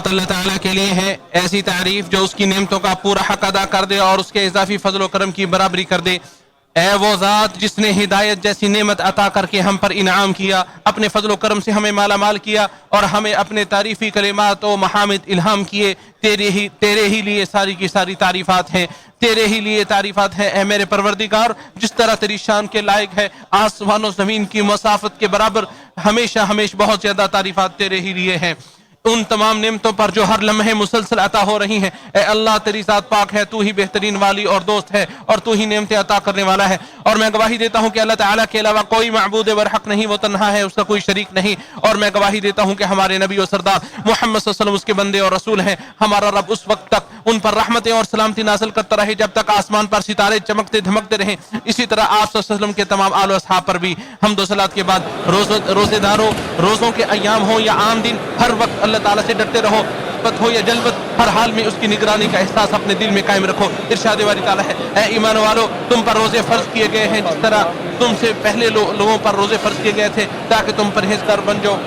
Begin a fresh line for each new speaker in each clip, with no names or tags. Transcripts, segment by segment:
صفات اللہ تعالیٰ کے لیے ہے، ایسی تعریف جو اس کی نعمتوں کا پورا حق ادا کر دے اور اس کے اضافی فضل و کرم کی برابری کر دے۔ اے وہ ذات جس نے ہدایت جیسی نعمت عطا کر کے ہم پر انعام کیا، اپنے فضل و کرم سے ہمیں مالا مال کیا اور ہمیں اپنے تعریفی کلمات و محامد الہام کیے، تیرے ہی لیے ساری کی ساری تعریفات ہیں، تیرے ہی لیے تعریفات ہیں۔ اے میرے پروردگار، جس طرح تیری شان کے لائق ہے، آسمان و زمین کی مسافت کے برابر ہمیشہ بہت زیادہ تعریفات تیرے ہی لیے ہیں۔ ان تمام نعمتوں پر جو ہر لمحے مسلسل عطا ہو رہی ہیں، اے اللہ تیری ذات پاک ہے، تو ہی بہترین والی اور دوست ہے اور تو ہی نعمتیں عطا کرنے والا ہے۔ اور میں گواہی دیتا ہوں کہ اللہ تعالیٰ کے علاوہ کوئی معبود برحق نہیں، وہ تنہا ہے، اس کا کوئی شریک نہیں۔ اور میں گواہی دیتا ہوں کہ ہمارے نبی و سردار محمد صلی اللہ علیہ وسلم اس کے بندے اور رسول ہیں۔ ہمارا رب اس وقت تک ان پر رحمتیں اور سلامتی نازل کرتا رہے جب تک آسمان پر ستارے چمکتے دھمکتے رہیں۔ اسی طرح آپ صلی اللہ علیہ وسلم کے تمام آل و اصحاب پر بھی حمد و صلات کے بعد روزے داروں، روزوں کے ایام ہوں یا عام دن، ہر وقت اللہ تعالیٰ سے ڈرتے رہو، غفلت ہو یا جلوت، ہر حال میں اس کی نگرانی کا احساس اپنے دل میں قائم رکھو۔ ارشاد باری تعالیٰ ہے، اے ایمان والو، تم پر روزے فرض کیے گئے ہیں جس طرح تم سے پہلے لوگوں پر روزے فرض کیے گئے تھے تاکہ تم پرہیزگار بن جاؤ۔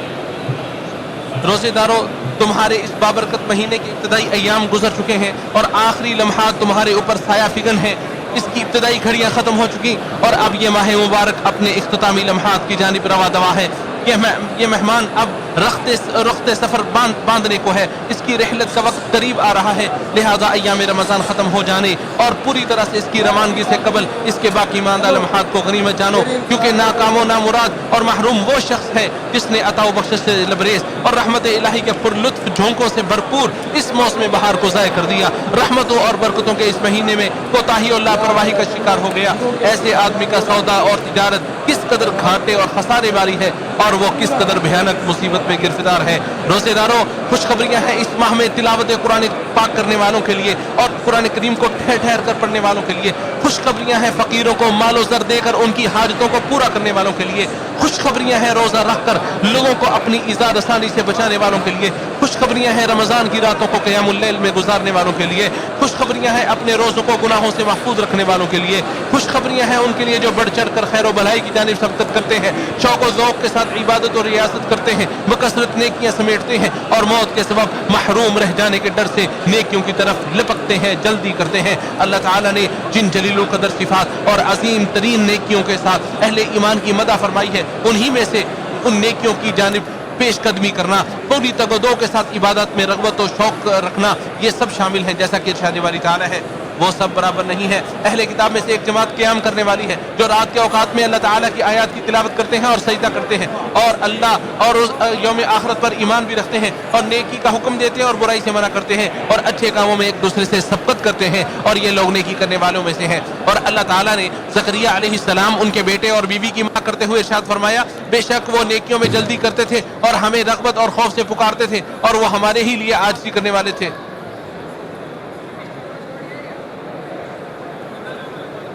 روزے داروں، تمہارے اس بابرکت مہینے کے ابتدائی ایام گزر چکے ہیں اور آخری لمحات تمہارے اوپر سایہ فگن ہیں۔ اس کی ابتدائی گھڑیاں ختم ہو چکی اور اب یہ ماہ مبارک اپنے اختتامی لمحات کی جانب رواں دوا ہے۔ یہ مہمان اب رخت سفر باندھنے کو ہے، اس کی رحلت کا وقت قریب آ رہا ہے، لہذا ایام رمضان ختم ہو جانے اور پوری طرح سے اس کی روانگی سے قبل اس کے باقی ماندہ لمحات کو غنیمت جانو، کیونکہ ناکام و نامراد اور محروم وہ شخص ہے جس نے عطا و بخشش سے لبریز اور رحمت الہی کے پر لطف جھونکوں سے بھرپور اس موسم بہار کو ضائع کر دیا۔ رحمتوں اور برکتوں کے اس مہینے میں کوتاہی اور لاپرواہی کا شکار ہو گیا۔ ایسے آدمی کا سودا اور تجارت کس قدر گھاٹے اور خسارے والی ہے اور وہ کس قدر بھیانک مصیبت میں گرفتار ہے۔ روزے داروں، خوشخبریاں ہیں اس ماہ میں تلاوت قرآن پاک کرنے والوں کے لیے اور قرآن کریم کو ٹھہر ٹھہر کر پڑھنے والوں کے لیے۔ خوشخبریاں ہیں فقیروں کو مال و زر دے کر ان کی حاجتوں کو پورا کرنے والوں کے لیے۔ خوشخبریاں ہیں روزہ رکھ کر لوگوں کو اپنی ایذا رسانی سے بچانے والوں کے لیے۔ خوشخبریاں ہیں رمضان کی راتوں کو قیام اللیل میں گزارنے والوں کے لیے۔ خوشخبریاں ہیں اپنے روزوں کو گناہوں سے محفوظ رکھنے والوں کے لیے۔ خوشخبریاں ہیں ان کے لیے جو بڑھ چڑھ کر خیر و بھلائی کی جانب سبقت کرتے ہیں، شوق و ذوق کے ساتھ عبادت اور ریاست کرتے ہیں، بکثرت نیکیاں سمیٹتے ہیں اور موت کے سبب محروم رہ جانے کے ڈر سے نیکیوں کی طرف لپکتے ہیں، جلدی کرتے ہیں۔ اللہ تعالیٰ نے جن جلیل القدر صفات اور عظیم ترین نیکیوں کے ساتھ اہل ایمان کی مدح فرمائی ہے، انہی میں سے ان نیکیوں کی جانب پیش قدمی کرنا، پوری تگ و دو کے ساتھ عبادت میں رغبت و شوق رکھنا، یہ سب شامل ہیں۔ جیسا کہ ارشاد باری تعالیٰ ہے، وہ سب برابر نہیں ہے۔ اہل کتاب میں سے ایک جماعت قیام کرنے والی ہے جو رات کے اوقات میں اللہ تعالیٰ کی آیات کی تلاوت کرتے ہیں اور سجدہ کرتے ہیں اور اللہ اور یوم آخرت پر ایمان بھی رکھتے ہیں اور نیکی کا حکم دیتے ہیں اور برائی سے منع کرتے ہیں اور اچھے کاموں میں ایک دوسرے سے سبقت کرتے ہیں اور یہ لوگ نیکی کرنے والوں میں سے ہیں۔ اور اللہ تعالیٰ نے زکریہ علیہ السلام ان کے بیٹے اور بیوی کی ماں کرتے ہوئے ارشاد فرمایا، بے شک وہ نیکیوں میں جلدی کرتے تھے اور ہمیں رغبت اور خوف سے پکارتے تھے اور وہ ہمارے ہی لیے عاجزی کرنے والے تھے۔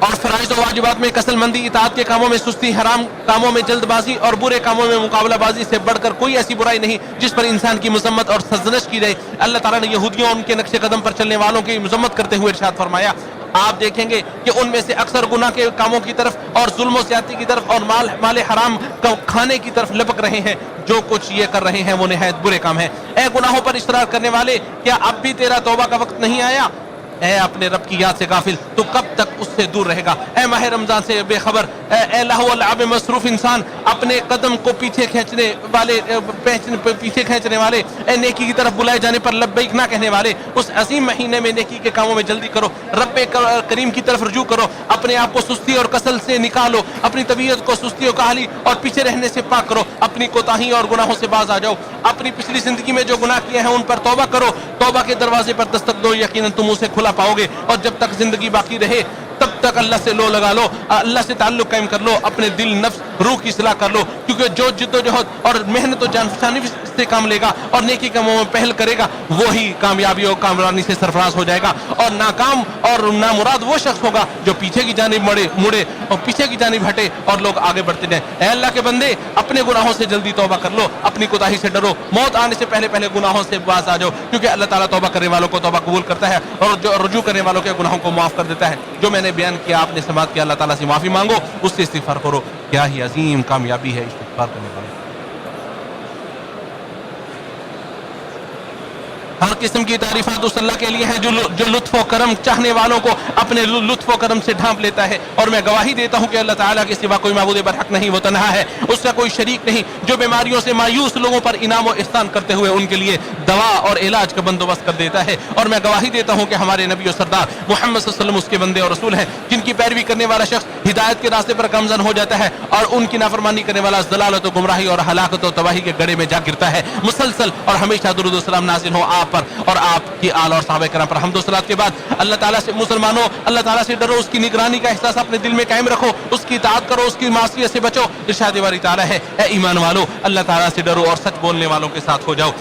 اور فرائض و واجبات میں کسل مندی، اطاعت کے کاموں میں سستی، حرام کاموں میں جلد بازی اور برے کاموں میں مقابلہ بازی سے بڑھ کر کوئی ایسی برائی نہیں جس پر انسان کی مذمت اور سرزنش کی جائے۔ اللہ تعالیٰ نے یہودیوں اور ان کے نقش قدم پر چلنے والوں کی مذمت کرتے ہوئے ارشاد فرمایا، آپ دیکھیں گے کہ ان میں سے اکثر گناہ کے کاموں کی طرف اور ظلم و زیادتی کی طرف اور مال حرام کھانے کی طرف لپک رہے ہیں۔ جو کچھ یہ کر رہے ہیں وہ نہایت برے کام ہیں۔ اے گناہوں پر اصرار کرنے والے، کیا اب بھی تیرا توبہ کا وقت نہیں آیا؟ اے اپنے رب کی یاد سے غافل، تو کب تک اس سے دور رہے گا؟ اے ماہ رمضان سے بے خبر، اے لہو و لعب مصروف انسان، اپنے قدم کو پیچھے کھینچنے والے، اے نیکی کی طرف بلائے جانے پر لبیک نہ کہنے والے، اس عظیم مہینے میں نیکی کے کاموں میں جلدی کرو، رب کریم کی طرف رجوع کرو، اپنے آپ کو سستی اور کسل سے نکالو، اپنی طبیعت کو سستی و کاہلی اور پیچھے رہنے سے پاک کرو، اپنی کوتاہی اور گناہوں سے باز آ جاؤ، اپنی پچھلی زندگی میں جو گناہ کیے ہیں ان پر توبہ کرو، توبہ کے دروازے پر دستک دو، یقیناً تم اسے کھلا پاؤ گے، اور جب تک زندگی باقی رہے تب تک اللہ سے لو لگا لو، اللہ سے تعلق قائم کر لو، اپنے دل، نفس، روح کی اصلاح کر لو، کیونکہ جو جد و جہد اور محنت و جانفشانی سے کام لے گا اور نیکی کاموں میں پہل کرے گا وہی کامیابی اور کامرانی سے سرفراز ہو جائے گا، اور ناکام اور نامراد وہ شخص ہوگا جو پیچھے کی جانب مڑے اور پیچھے کی جانب ہٹے اور لوگ آگے بڑھتے جائیں۔ اے اللہ کے بندے، اپنے گناہوں سے جلدی توبہ کر لو، اپنی کوتاہی سے ڈرو، موت آنے سے پہلے گناہوں سے باز آ جاؤ، کیونکہ اللہ تعالیٰ توبہ کرنے والوں کو توبہ قبول کرتا ہے اور جو رجوع کرنے والوں کے گناہوں کو معاف کر دیتا ہے۔ جو میں نے بیان کیا آپ نے سماعت کیا، اللہ تعالیٰ سے معافی مانگو، اس سے استغفار کرو، کیا ہی عظیم کامیابی ہے استغفار کرنے والے۔ ہر قسم کی تعریفات اس اللہ کے لیے ہیں جو لطف و کرم چاہنے والوں کو اپنے لطف و کرم سے ڈھانپ لیتا ہے، اور میں گواہی دیتا ہوں کہ اللہ تعالیٰ کے سوا کوئی معبود برحق نہیں، وہ تنہا ہے، اس کا کوئی شریک نہیں، جو بیماریوں سے مایوس لوگوں پر انعام و احسان کرتے ہوئے ان کے لیے دوا اور علاج کا بندوبست کر دیتا ہے، اور میں گواہی دیتا ہوں کہ ہمارے نبی و سردار محمد صلی اللہ علیہ وسلم اس کے بندے اور رسول ہیں، جن کی پیروی کرنے والا شخص ہدایت کے راستے پر گامزن ہو جاتا ہے، اور ان کی نافرمانی کرنے والا ضلالت و گمراہی اور ہلاکت و تباہی کے گڑھے میں جا گرتا ہے۔ مسلسل اور ہمیشہ درود و سلام نازل ہو آپ پر اور آپ کی آل اور صحابہ کرام پر۔ حمد و صلات کے بعد اللہ تعالیٰ سے مسلمانوں، اللہ تعالیٰ سے ڈرو، اس کی نگرانی کا احساس اپنے دل میں قائم رکھو، اس کی اطاعت کرو، اس کی معصیت سے بچو۔ ارشاد باری تعالیٰ ہے، اے ایمان والو اللہ تعالیٰ سے ڈرو اور سچ بولنے والوں کے ساتھ ہو جاؤ۔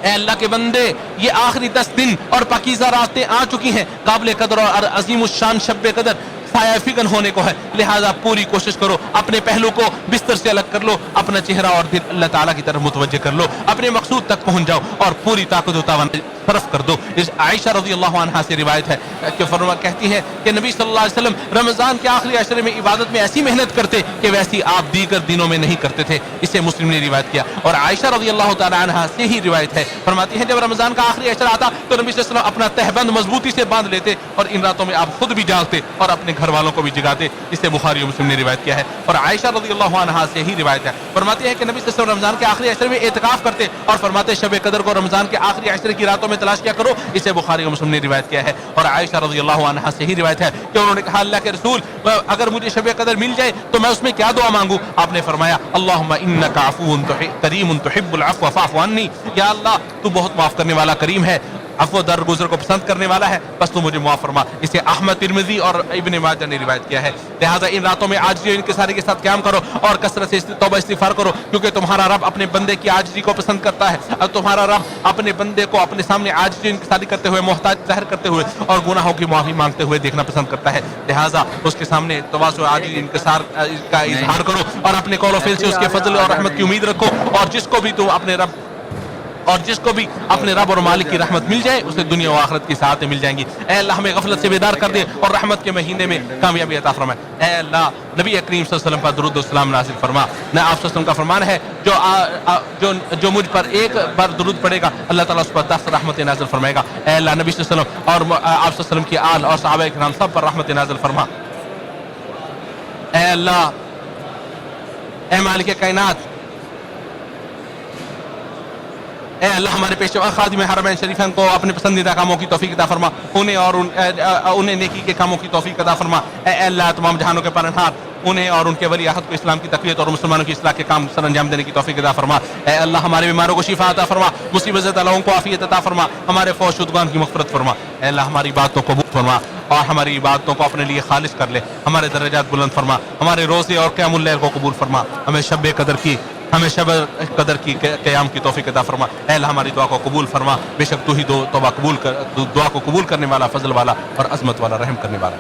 اے اللہ کے بندے، یہ آخری 10 دن اور پاکیزہ راتیں آ چکی ہیں، قابل قدر اور عظیم الشان شب قدر سایہ فگن ہونے کو ہے، لہذا پوری کوشش کرو، اپنے پہلو کو بستر سے الگ کر لو، اپنا چہرہ اور دل اللہ تعالیٰ کی طرف متوجہ کر لو، اپنے مقصود تک پہنچ جاؤ اور پوری طاقت و توان صرف کر دو۔ اس عائشہ رضی اللہ عنہا سے روایت ہے کہ کہتی ہے کہ نبی صلی اللہ علیہ وسلم رمضان کے آخری عشرے میں عبادت میں ایسی محنت کرتے کہ ویسی آپ دیگر دنوں میں نہیں کرتے تھے، اسے مسلم نے روایت کیا۔ اور عائشہ رضی اللہ تعالی عنہا سے ہی روایت ہے، فرماتی ہیں جب رمضان کا آخری عشرہ آتا تو نبی صلی اللہ علیہ وسلم اپنا تہبند مضبوطی سے باندھ لیتے اور ان راتوں میں آپ خود بھی جاگتے اور اپنے گھر والوں کو بھی جگاتے، اسے بخاری و مسلم نے روایت کیا ہے۔ اور عائشہ رضی اللہ عنہا سے ہی روایت ہے، فرماتی ہے کہ نبی صلی اللہ علیہ وسلم رمضان کے آخری عشرے میں اعتکاف کرتے اور فرماتے شب قدر کو رمضان کے آخری عشرے کی راتوں میں تلاش کیا کرو، اسے بخاری و مسلم نے روایت کیا ہے۔ اور عائشہ رضی اللہ عنہا سے ہی روایت ہے کہ انہوں نے کہا اللہ کے رسول اگر مجھے شب قدر مل جائے تو میں اس میں کیا دعا مانگوں؟ آپ نے فرمایا اللہم انک عفو کریم تحب العفو فاعف عنی، یا اللہ تو بہت معاف کرنے والا کریم ہے، عفو درگزر کو پسند کرنے والا ہے، بس تو مجھے معاف فرما۔ اسے احمد ترمذی اور ابن ماجہ نے روایت کیا ہے۔ لہذا ان راتوں میں عاجزی انکساری کے ساتھ قیام کرو اور کثرت سے توبہ استغفار کرو، کیونکہ تمہارا رب اپنے بندے کی عاجزی کو پسند کرتا ہے، اور تمہارا رب اپنے بندے کو اپنے سامنے عاجزی انکساری کرتے ہوئے، محتاج ظاہر کرتے ہوئے اور گناہوں کی معافی مانگتے ہوئے دیکھنا پسند کرتا ہے۔ لہذا اس کے سامنے تواضع عاجزی انکسار کا اظہار کرو اور اپنے قول و فعل سے اس کے فضل اور رحمت کی امید رکھو، اور جس کو بھی اپنے رب اور مالک کی رحمت مل جائے اسے دنیا و آخرت کی سعادتیں مل جائیں گی۔ اے اللہ ہمیں غفلت سے بیدار کر دے اور رحمت کے مہینے میں کامیابی عطا فرمائے۔ اے اللہ نبی کریم صلی اللہ علیہ وسلم پر درود و سلام نازل فرما۔ نہ آپ صلی اللہ علیہ وسلم کا فرمان ہے جو مجھ پر ایک بار درود پڑے گا اللہ تعالیٰ اس پر 10 رحمت نازل فرمائے گا۔ اے اللہ نبی صلی اللہ علیہ وسلم اور آپ صلی اللہ علیہ وسلم کی آل اور صحابہ کرام سب پر رحمت نازل فرما۔ اے اللہ، اے مالک کائنات، اے اللہ ہمارے پیشوا خادم حرمین شریفین کو اپنے پسندیدہ کاموں کی توفیق عطا فرما، انہیں نیکی کے کاموں کی توفیق عطا فرما۔ اے اللہ تمام جہانوں کے پالنہار، انہیں اور ان کے ولی عہد کو اسلام کی تقویت اور مسلمانوں کی اصلاح کے کام سر انجام دینے کی توفیق عطا فرما۔ اے اللہ ہمارے بیماروں کو شفا عطا فرما، مصیبت زدہ لوگوں کو عافیت عطا فرما، ہمارے فوت شدگان کی مغفرت فرما۔ اے اللہ ہماری باتوں کو قبول فرما اور ہماری عبادتوں کو اپنے لیے خالص کر لے، ہمارے درجات بلند فرما، ہمارے روزے اور قیام اللیل کو قبول فرما، ہمیں شب قدر کی قیام کی توفیق عطا فرما۔ اے اللہ ہماری دعا کو قبول فرما، بے شک تو ہی دعا کو قبول کرنے والا، فضل والا اور عظمت والا، رحم کرنے والا۔